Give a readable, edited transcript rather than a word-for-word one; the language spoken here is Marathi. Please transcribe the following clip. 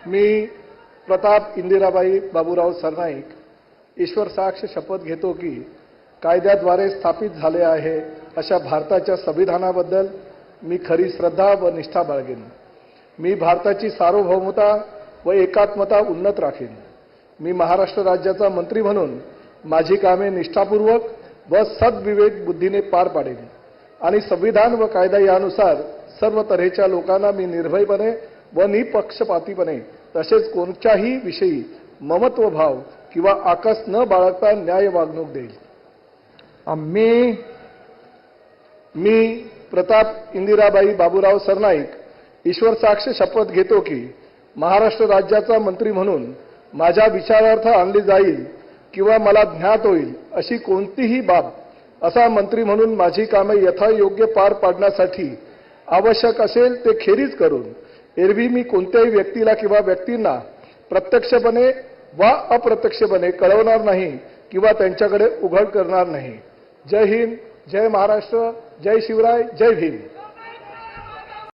मी प्रताप इंदिराबाई बाबूराव सरनाईक ईश्वर साक्ष शपथ घेतो की कायद्याद्वारे स्थापित झाले आहे अशा भारताच्या संविधानाबद्दल मी खरी श्रद्धा व निष्ठा बाळगेन। मी भारताची सार्वभौमता व एकात्मता उन्नत राखीन। मी महाराष्ट्र राज्याचा मंत्री म्हणून माझी कामे निष्ठापूर्वक व सद्विवेक बुद्धीने पार पाडेन आणि संविधान व कायदा यानुसार सर्व तऱ्हेच्या लोकांना मी निर्भयपणे व निपक्षपातीपणे तसेच कोणत्याही विषयी ममत्व भाव किंवा आकस न बाळगता न्याय वागणूक देईल। मी प्रताप इंदिराबाई बाबूराव सरनाईक ईश्वर साक्ष शपथ घेतो की महाराष्ट्र राज्याचा मंत्री म्हणून माझ्या विचारार्थ आणली जाईल किंवा मला ज्ञात होईल अशी कोणतीही बाब असा मंत्री म्हणून माझी कामे यथायोग्य पार पाडण्यासाठी आवश्यक असेल ते खेरीज करून एरवी मी कोणत्याही व्यक्तीला किंवा व्यक्तींना प्रत्यक्षपणे वा अप्रत्यक्षपणे कळवणार नाही किंवा त्यांच्याकडे उघड करणार नाही। जय हिंद, जय महाराष्ट्र, जय शिवराय, जय भीम।